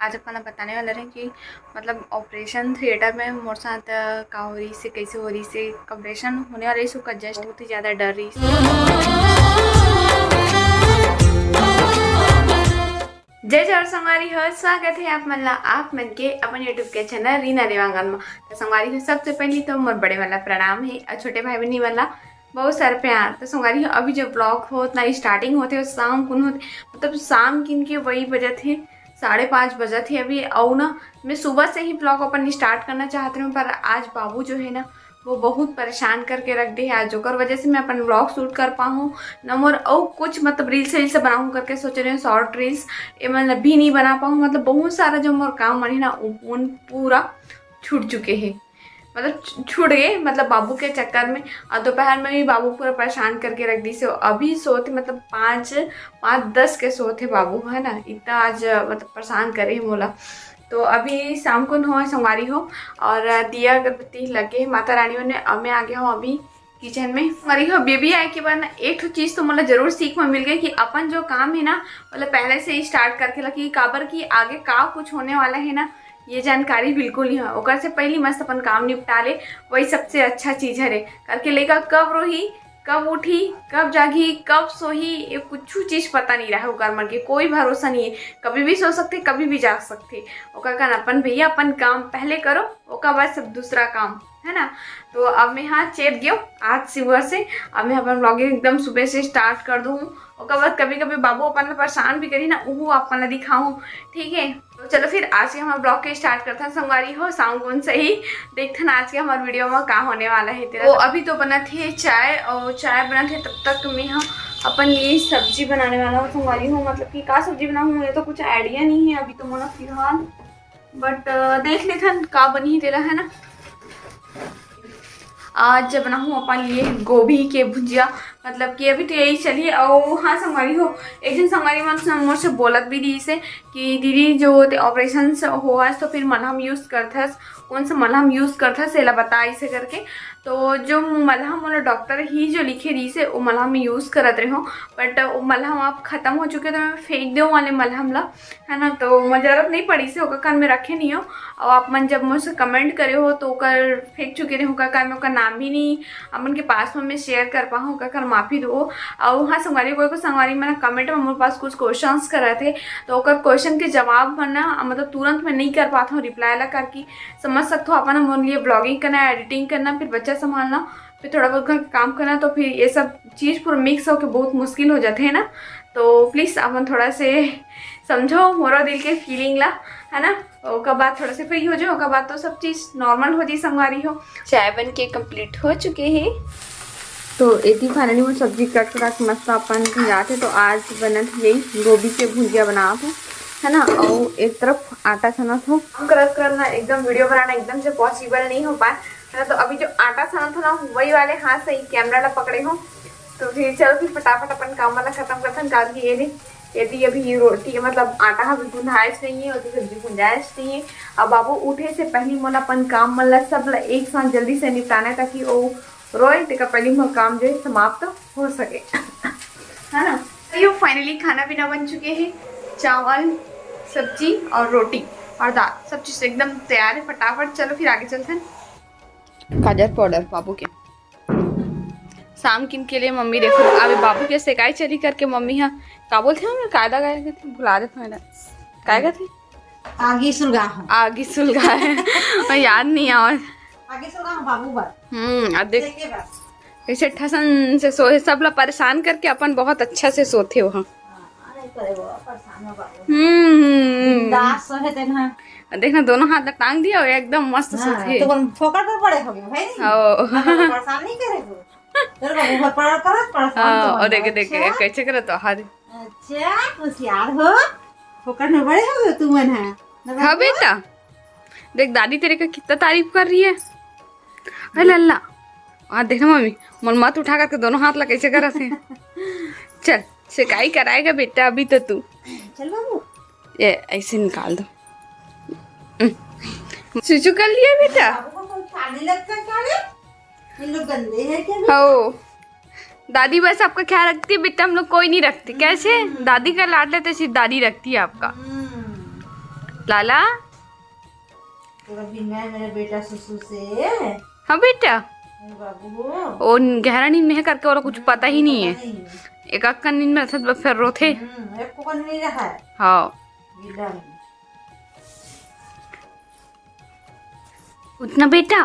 आज अपन बताने वाले रहे कि मतलब ऑपरेशन थिएटर में मोर साथ का हो रही से, कैसे हो रही से, ऑपरेशन होने वाले से जस्ट बहुत ही ज़्यादा डर रही जय जय संगवारी हो, स्वागत है आप मन मन के अपन यूट्यूब के चैनल रीना देवांगन में। तो संगवारी हो, सबसे पहले तो मोर बड़े वाला प्रणाम है और छोटे भाई बहनी वाला बहुत सारे प्यार। तो संगवारी हो, अभी जो ब्लॉग हो ना स्टार्टिंग होते शाम को होते, मतलब शाम किन के वही बजे थे 5:30 बजे थे अभी। और ना मैं सुबह से ही ब्लॉग अपन स्टार्ट करना चाहती हूँ, पर आज बाबू जो है ना वो बहुत परेशान करके रख दी है आज, जोकर वजह से मैं अपन ब्लॉग शूट कर पाऊँ न मोर और कुछ मतलब रील्स बनाऊँ करके सोच रही हूँ। शॉर्ट रील्स ये मतलब भी नहीं बना पाऊँ, मतलब बहुत सारा जो मोर काम बनी ना उन पूरा छूट चुके हैं, मतलब छूट गए मतलब बाबू के चक्कर में। और दोपहर में भी बाबू पूरा परेशान करके रख दी से अभी सोते मतलब 5:10 के सोते बाबू है ना, इतना आज मतलब परेशान करे मोला। तो अभी शाम को हो संगवारी हो और दिया अगरबत्ती लगे माता रानी ने। अब मैं आ गया हूँ अभी किचन में। हमारी हो बेबी आए के बाद ना एक तो चीज़ तो मतलब जरूर सीख में मिल गई कि अपन जो काम है ना मतलब पहले से ही स्टार्ट करके लगी काबर की आगे का कुछ होने वाला है ना ये जानकारी बिल्कुल नहीं है। ओकर से पहले मस्त अपन काम निपटा ले, वही सबसे अच्छा चीज़ है रे। करके लेकर कब रोही, कब उठी, कब जागी, कब सोही, ये कुछ चीज़ पता नहीं रहा ओकर मन के, कोई भरोसा नहीं है। कभी भी सो सकते, कभी भी जाग सकते। ओकर का अपन भैया अपन काम पहले करो, ओकर बाद सब दूसरा काम है ना। तो अब मैं यहाँ चेत गयो आज सुबह से, अब मैं अपन ब्लॉगिंग एकदम सुबह से स्टार्ट कर दूँ। ओकर बाद कभी कभी बाबू अपन परेशान भी करी ना वो अपन दिखाऊँ, ठीक है। तो चलो फिर आज के हमारे ब्लॉग के स्टार्ट करते हैं। संगवारी हो शाम कौन से ही देखते ना आज के हमारे वीडियो में क्या होने वाला है तेरा। तो अभी तो बना थे चाय और चाय बना थे, तब तक मैं यहाँ अपन ये सब्जी बनाने वाला हूँ। संगवारी हो मतलब कि क्या सब्जी बनाऊँ ये तो कुछ आइडिया नहीं है अभी तो मोला फिलहाल, बट देख लेते का बनी तेरा है ना। आज बनाऊँ अपन ये गोभी के भुजिया, मतलब कि अभी तो यही चलिए। और हाँ संगवारी हो, एक दिन संगवारी मुझसे बोलत भी दी से कि दीदी जो ऑपरेशन हुआ तो फिर मलहम यूज़ करता, कौन सा मलहम यूज़ करता सेला बता इसे करके। तो जो मलहम वाला डॉक्टर ही जो लिखे दी से वो मलहम में यूज़ करत रहे हो, बट वो मलहम आप ख़त्म हो चुके तो मैं फेंक दो वाले मलहम ला है ना। तो जरूरत नहीं पड़ी से होकर कान में रखे नहीं हो। और आप मन जब मुझसे कमेंट करे हो तो कर फेंक चुके रहे होगा कान में, उसका नाम भी नहीं अपन के पास में मैं शेयर कर पाऊँ होगा कर माफ़ी दो। और हाँ संगवारी को संगवारी मैंने कमेंट में मेरे पास कुछ क्वेश्चंस कर रहे थे, तो ओकर क्वेश्चन के जवाब ना मतलब तुरंत मैं नहीं कर पाता हूँ रिप्लाई ला करके। समझ सकते हो अपन हमारे लिए ब्लॉगिंग करना, एडिटिंग करना, फिर बच्चा संभालना, फिर थोड़ा बहुत घर काम करना, तो फिर ये सब चीज़ पूरा मिक्स होकर बहुत मुश्किल हो जाते हैं ना। तो प्लीज़ अपन थोड़ा से समझो मोरा दिल के फीलिंग ला है ना। ओकर बाद थोड़ा से फ्री हो जाओ, ओकर बाद तो सब चीज़ नॉर्मल हो जाए। संगवारी हो चाय बन के कंप्लीट हो चुके हैं, तो इतनी फाइनली वो सब्जी कट मस्त अपन जाते। तो आज बनत यही गोभी के भुजिया बना दो है ना, और एक तरफ आटा छना था करना एकदम वीडियो बनाना एकदम से पॉसिबल नहीं हो पाए है ना। तो अभी जो आटा छना था ना वही वाले हाथ से ही कैमरा ला पकड़े हो, तो फिर चलो फिर फटाफट अपन काम वाला खत्म करते हैं। काल की यदि अभी रोटी मतलब आटा अभी गुंजाइश नहीं है और सब्जी गुंजाइश नहीं है। अब बाबू उठे से पहले मोला अपन काम मतलब सब एक साथ जल्दी से निपटाना है ताकि वो रोए टिका पहले मोला काम जो है समाप्त हो सके है ना। तो ये फाइनली खाना पीना बन चुके हैं, चावल सब्जी और रोटी और दाल, सब चीज़ एकदम तैयार है। फटाफट चलो फिर आगे चलते हैं। गाजर पाउडर बाबू के शाम किन के लिए मम्मी देखो अभी बाबू के सेकाई चली करके मम्मी हाँ का बोलते हैं कायदा गाय थे भुला देते हैं काय का थे आगे सुलगा है याद नहीं आवा आगे सुलगा बाबू बार अब देख कैसे ठसन से सोए सब ला परेशान करके अपन बहुत अच्छा से सोते हो। हाँ देखना दोनों हाथ में टांग दिया एकदम मस्त सोते तो फोकट पर पड़े होगे भाई परेशान नहीं करे हो तेरे बाबू पर परेशान और देख कैसे करे तो हाथ अच्छा होशियार हो फोकट में बड़े हो तू मन है। हाँ बेटा देख दादी तेरे का कितना तारीफ कर रही है। अरे लल्ला हाँ देखना मम्मी मन मत उठा करके दोनों हाथ ला कैसे कर रहे चल सिकाई कराएगा बेटा अभी तो तू चल बाबू ये ऐसे निकाल दो सुसु कर लिया बेटा। गंदे है क्या? हो दादी बस आपका ख्याल रखती है बेटा, हम लोग कोई नहीं रखते। कैसे दादी का लाड लेते सिर्फ दादी रखती है आपका। लाला। तेरा बिना है मेरे बेटा सुसु से। हाँ बेटा, मेरे बाबू वो गहरा नींद में है करके वाला कुछ पता ही नहीं है। एक आँख का नींद में ऐसा फिर रो थे। एक को नहीं रहा है। हाँ बिल्ला उठना बेटा।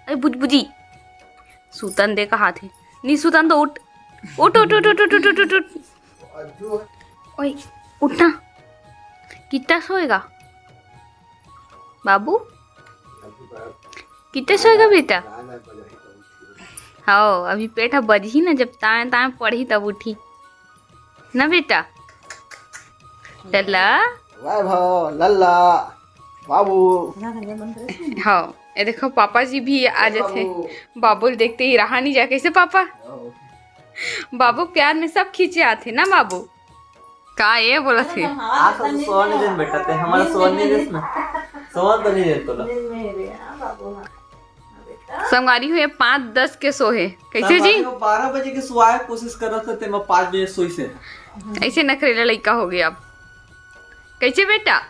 अरे बुजी सूतन दे का हाथ है। नहीं सूतन तो उठ उठ उठ उठ उठ उठ उठ उठ उठ। ओए उठना। कितना सोएगा बाबू? कितना सोएगा बेटा? हाँ अभी पेट बजी ना, जब ताए ताए पढ़ी तब उठी ना बेटा। लल्ला लल्ला बाबू। हाँ ये देखो पापा जी भी आ जाते। बाबू देखते ही रहा नहीं जा। कैसे पापा? बाबू प्यार में सब खींचे आते ना बाबू। का ये बोला थे आज तो सोने दिन बेटा ते हमारा सोने देस ना। सोन तो नहीं दे तोला। संगारी हुए 5-10 के सोहे। कैसे जी? 12 बजे के सुवाए कोशिश कर रहा था ते मैं 5 बजे सोई से। ऐसे नखरेला लड़का हो गया अब। कैसे बेटा?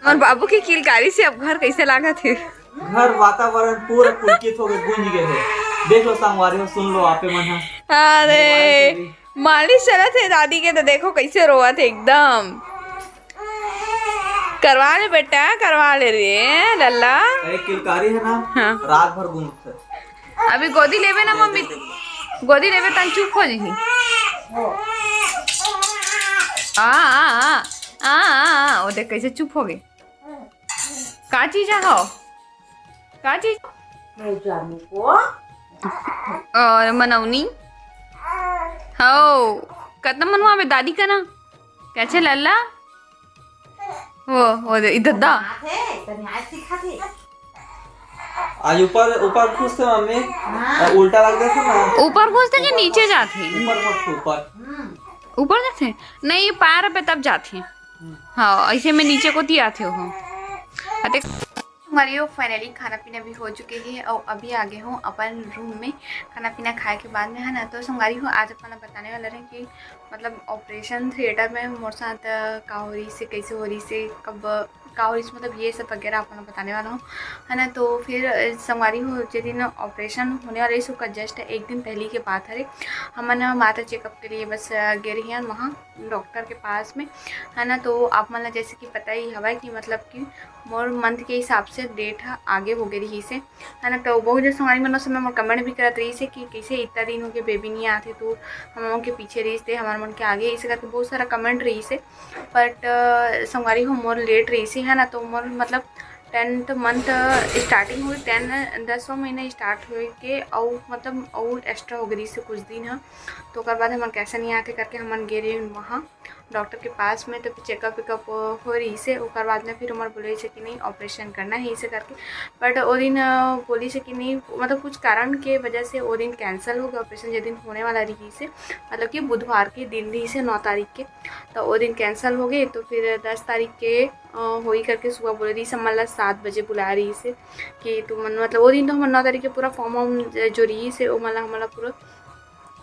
और बाबू की किलकारी से अब घर कैसे लागा थे? घर वातावरण पूरा पुलकित हो गए, गूंज गए थे। देख लो संगवारी हो, सुन लो आपे मन। अरे मालिश चला थे दादी के, तो देखो कैसे रोआ थे एकदम। करवा ले बेटा, करवा ले रे लल्ला। अरे किलकारी है ना। हाँ। रात भर गूंजते। अभी गोदी लेवे ना मम्मी, गोदी लेवे तन चुप हो जी। वो देख कैसे चुप हो गए। का चीज है हो? का चीज? और मनौनी हो कतना मनवा में दादी का ना। कैसे लल्ला? वो इधर दा। आज ऊपर ऊपर खुशते मम्मी। उल्टा लग गया था ना। ऊपर घुसते कि नीचे जाते? ऊपर ऊपर जाते नहीं, पैर पे तब जाते हैं। हाँ ऐसे में नीचे को ती आते हो। हमारी फाइनली खाना पीना भी हो चुके हैं और अभी आगे हूँ अपन रूम में खाना पीना खाए के बाद में, है ना। तो संगारी हूँ आज अपना बताने वाला रहे कि मतलब ऑपरेशन थिएटर में मोर साथ का हो रही से, कैसे हो रही से, कब का हो रही से, मतलब ये सब वगैरह अपना बताने वाला हूँ, है ना। तो फिर संगवारी हो जिस दिन ऑपरेशन होने वाले इसका जस्ट एक दिन पहले की बात है। हम ना माता चेकअप के लिए बस गए रही हैं वहाँ डॉक्टर के पास में, है ना। तो आप मतलब जैसे कि पता ही हवा कि मतलब कि मोर मंथ के हिसाब से डेट आगे हो गई रही से, है ना। तो बहुत जो संगवारी मन समय मोर कमेंट भी करत रही से कि कैसे इतना दिन हो गए बेबी नहीं आते, तो हम लोगों के पीछे रही थे, हमारे मन के आगे इसे करके बहुत सारा कमेंट रही से। बट संगवारी हो मोर लेट रही से, है ना। तो मोर मतलब 10th मंथ स्टार्टिंग हुई, 10वां महीना स्टार्ट हुए के और मतलब और एक्स्ट्रा हो गई से कुछ दिन है। तो बाद हमन कैसे नहीं आते करके हमन गए रही वहाँ डॉक्टर के पास में। तो फिर चेकअप वेकअप हो रही से बाद में फिर हमारे बोले से कि नहीं ऑपरेशन करना है इसे करके। बट वो दिन बोली से कि नहीं मतलब कुछ कारण के वजह से वो दिन कैंसिल हो गया ऑपरेशन जिस दिन होने वाला रही से, मतलब कि बुधवार के दिन रही से 9 तारीख के। तो वो दिन कैंसिल हो गए। तो फिर 10 तारीख के हो ही करके सुबह बोल रही से मतलब 7 बजे बुला रही से कि तुम मतलब वो दिन तो हमारे 9 तारीख के पूरा फॉर्म वॉर्म जो रही से वो मतलब हमारा पूरा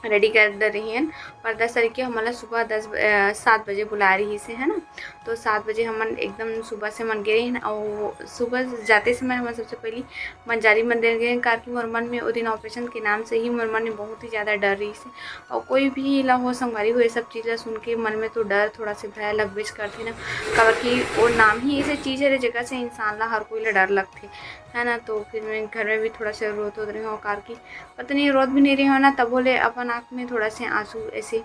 रेडी कर दे रही हैं। और 10 तारीख के हमारा सुबह 7 बजे बुला रही से, है ना। तो 7 बजे हमन एकदम सुबह से मन गए हैं और सुबह जाते समय हम सबसे पहले मंजारी मंदिर गए, कारण कि मोर मन में वो दिन ऑपरेशन के नाम से ही मोर मन में बहुत ही ज़्यादा डर रही से। और कोई भी ला हो संगवारी हो ये सब चीज़ें सुन के मन में तो डर थोड़ा सा भय लगबेच करते ना, कारण कि वो नाम ही ऐसी चीज़ है जगह से इंसान ला हर कोई ला डर लगते, है ना। तो फिर मैं घर में भी थोड़ा सा रोत रही हूँ, कार की पता नहीं रोत भी नहीं रही हो ना, तब बोले अपन आँख में थोड़ा से आंसू ऐसे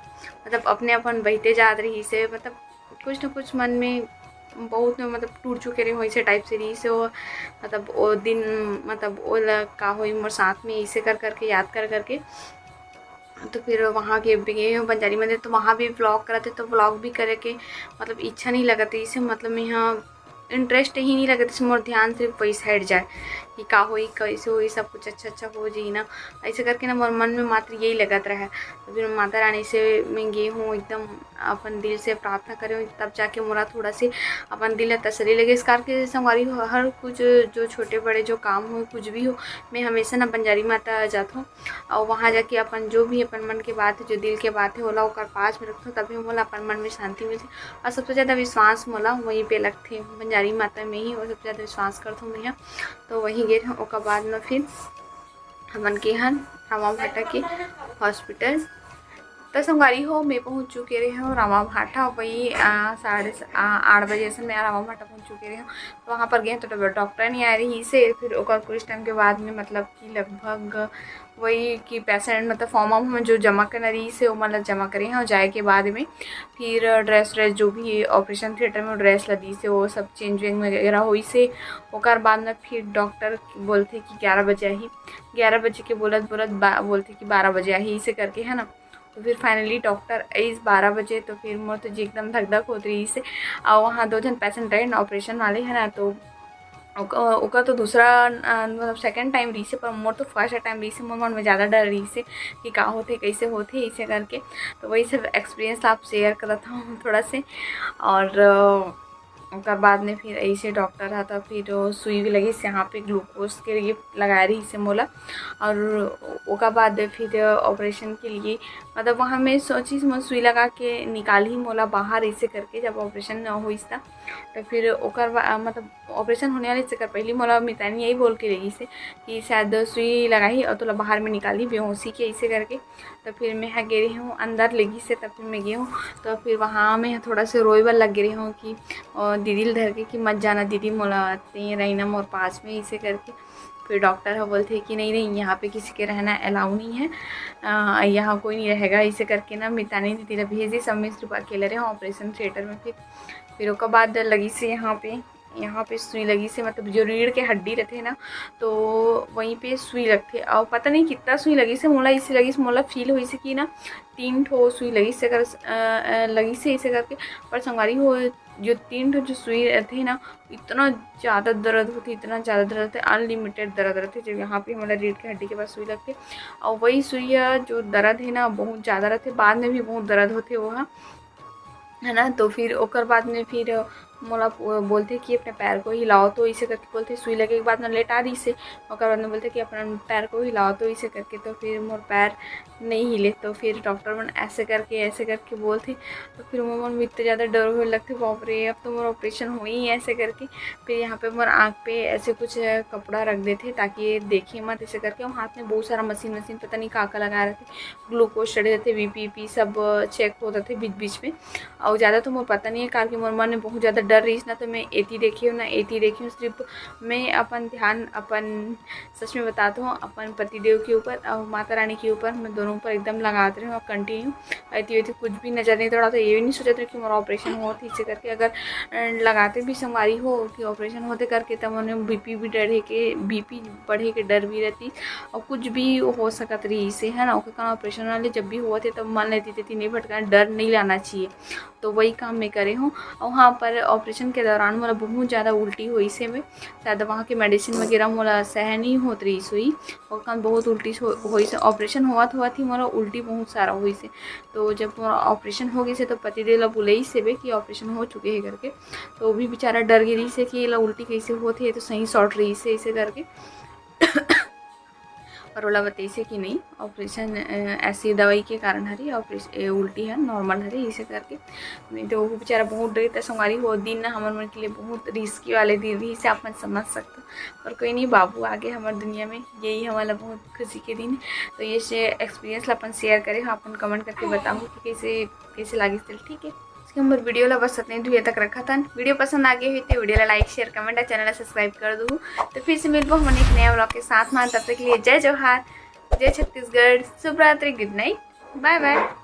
मतलब अपने अपन बहते जा रही से, मतलब कुछ न कुछ मन में बहुत मतलब टूट चुके रहे हो ऐसे टाइप से रही से हो। मतलब वो दिन मतलब वो का हो मोर साथ में इसे कर करके याद कर करके। तो फिर वहाँ के गए हो बंजारी मंदिर, तो वहाँ भी व्लॉग कराते, तो व्लॉग भी करे के मतलब इच्छा नहीं लगती इसे, मतलब यहाँ इंटरेस्ट ही नहीं लगा, मोर ध्यान सिर्फ वही साइड जाए कि का होई कैसे होई सब कुछ अच्छा हो जी ना, ऐसे करके ना मोर मन में मात्र यही लगत रहा। तो फिर माता रानी से मैं गई हूँ एकदम अपन दिल से प्रार्थना करे, तब जाके मोरा थोड़ा सी अपन दिल तसल्ली लगे। इस करके संगवारी हो हर कुछ जो छोटे बड़े जो काम हो कुछ भी हो, मैं हमेशा ना बंजारी माता जाता हूँ और वहाँ जाके अपन जो भी अपन मन के बात है जो दिल के बात है ओला ओकर पास में रखता हूँ, तभी मोला अपन मन में शांति मिलती। और सबसे ज़्यादा विश्वास मोला वहीं पे लगते बंजारी माता में ही, और सबसे ज़्यादा विश्वास करता हूँ मैं। तो वहीं गए ओकर बाद में फिर हमन के यहाँ रामा भाटा के हॉस्पिटल तो संगवारी हो मैं पहुँच चुके रहे हो रामा भाटा। वही 8:30 बजे से मैं रामा भाटा पहुँच चुके रहे हूँ। तो वहाँ पर गए तो डॉक्टर नहीं आ रही से, फिर ओकर कुछ टाइम के बाद में मतलब कि लगभग वही कि पेशेंट मतलब फॉर्म हम जो जमा करना रही से वो मतलब जमा करे हैं, और जाए के बाद में फिर ड्रेस जो भी ऑपरेशन थिएटर में ड्रेस लदी से वो सब चेंज वेंज वगैरह हुई से ओकर बाद में फिर डॉक्टर बोलते कि 11 बजे आई, 11 बजे के बोलत बोलते कि 12 बजे आई इसे करके है ना। तो फिर फाइनली डॉक्टर आई 12 बजे। तो फिर मोर तो जी एकदम धक धक होती रही से, और वहाँ 2 जन पेशेंट रहे ना ऑपरेशन वाले है ना, तो ओका तो दूसरा मतलब सेकंड टाइम रही से, पर मोर तो फर्स्ट टाइम रही से। मोर मन में ज़्यादा डर रही से कि का होते कैसे होते इसे करके। तो वही सब एक्सपीरियंस आप शेयर करता हूँ थोड़ा से। और उसके बाद में फिर ऐसे डॉक्टर था, तो फिर सुई भी लगी से यहाँ पे ग्लूकोज के लिए लगा रही से मोला। और उसके बाद फिर ऑपरेशन के लिए मतलब वहाँ मैं सोची सुई लगा के निकाल ही मोला बाहर ऐसे करके, जब ऑपरेशन हुई था तो फिर ओकर मतलब ऑपरेशन होने वाले से कर पहले मोला मितानी यही बोल के रही से कि शायद सुई लगाई और तो बाहर में निकाली बेहोशी के ऐसे करके। तो फिर मैं यहाँ गिरी हूँ अंदर लगी से, तब फिर मैं गई हूँ। तो फिर वहाँ मैं थोड़ा से रोईबल लग रही हूँ कि दीदी धर के कि मत जाना दीदी मोला रही ना मोर पास में इसे करके। फिर डॉक्टर है बोलते कि नहीं यहाँ पे किसी के रहना अलाउ नहीं है, यहाँ कोई नहीं रहेगा इसे करके ना मितानी दीदी भेज दी। सब में सिर्फ अकेले रहे ऑपरेशन थिएटर में। फिर उसके बाद लगी से यहाँ पे सुई लगी से मतलब जो रीढ़ के हड्डी रहते हैं ना, तो वहीं पे सुई लगते। और पता नहीं कितना सुई लगी से मोला इसे लगी से मोला फील हुई से कि ना 3 ठो सुई लगी से लगी से इसे करके। पर संगवारी हो जो 3 ठो जो सुई रहते हैं ना, इतना ज़्यादा दर्द होती, इतना ज़्यादा दर्द होते, अनलिमिटेड दर्द रहते जब यहाँ पे हमारा रीढ़ के हड्डी के पास सुई लगती। और वही सुई जो दर्द है ना बहुत ज़्यादा रहते, बाद में भी बहुत दर्द होते वहाँ है ना। तो फिर ओकर बाद में फिर मोला बोलते कि अपने पैर को हिलाओ, तो इसे करके बोलते सुई लगे के बाद में लेटा दी से। ओकर बाद में बोलते कि अपना पैर को हिलाओ, तो इसे करके। तो फिर मोर पैर नहीं हिले। तो फिर डॉक्टर मन ऐसे करके बोलते। तो फिर मोर मन में इतने ज़्यादा डर हुए लगते बाप रे अब तो मोर ऑपरेशन हुई ऐसे करके। फिर यहाँ पे मोर आँख पे ऐसे कुछ कपड़ा रख देते ताकि देखे मत इसे करके। और हाथ में बहुत सारा मशीन पता नहीं का लगा रहे थे, ग्लूकोज चढ़े रहते, BP सब चेक होते थे बीच में। और ज़्यादा तो मोर पता नहीं है कारण कि मोर मन में बहुत ज़्यादा डर रही ना। तो मैं एती देखी हूँ सिर्फ मैं अपन ध्यान अपन सच में बताता हूँ अपन पतिदेव के ऊपर और माता रानी के ऊपर, मैं दोनों पर एकदम लगाते रही हूँ। और कंटिन्यू ऐती कुछ भी नज़र नहीं दौड़ा। तो ये भी नहीं सोचा था कि मेरा ऑपरेशन हो इसे करके। अगर लगाते भी संगवारी हो कि ऑपरेशन होते करके तब उन्हें BP बढ़े के डर भी रहती और कुछ भी हो सकत रही इसे है ना। ओके ऑपरेशन वाले जब भी हुआ थे तब मान लेती थी नहीं भटका, डर नहीं लाना चाहिए। तो वही काम मैं करे हूँ। और वहाँ पर ऑपरेशन के दौरान मोला बहुत ज़्यादा उल्टी हुई से, मैं शायद वहाँ के मेडिसिन वगैरह मोला सहन नहीं होत रही हुई और काम बहुत उल्टी हुई से। ऑपरेशन हुआ थी मोला उल्टी बहुत सारा हुई से। तो जब मोला ऑपरेशन हो गई से तो पतिदेव ला बुलाई से कि ऑपरेशन हो चुके हैं करके। तो वो भी बेचारा डर गिरी से कि ला उल्टी कैसे होती है, तो सही शॉर्ट रही से इसे करके। और ओला बताई से कि नहीं ऑपरेशन ऐसी दवाई के कारण हरी ऑपरेशन उल्टी है नॉर्मल हरी इसे करके। नहीं तो वो बेचारा बहुत डरी। तो संगवारी वो दिन ना हमारे मन के लिए बहुत रिस्की वाले दिन भी से आप समझ सकते। और कोई नहीं बाबू आगे हमारे दुनिया में, यही हमारा बहुत खुशी के दिन है। तो ये एक्सपीरियंस अपन शेयर करें, अपन कमेंट करके बताऊँ कि कैसे लगी। ठीक है हमर वीडियो ला बस इतने दुए तक रखा था। वीडियो पसंद आ गई हुई तो वीडियो ला लाइक शेयर कमेंट और चैनल सब्सक्राइब कर दूँ। तो फिर से मिलबो हम एक नया ब्लॉग के साथ में। तब तक के लिए जय जोहार, जय छत्तीसगढ़, शुभ रात्रि, गुड नाइट, बाय बाय।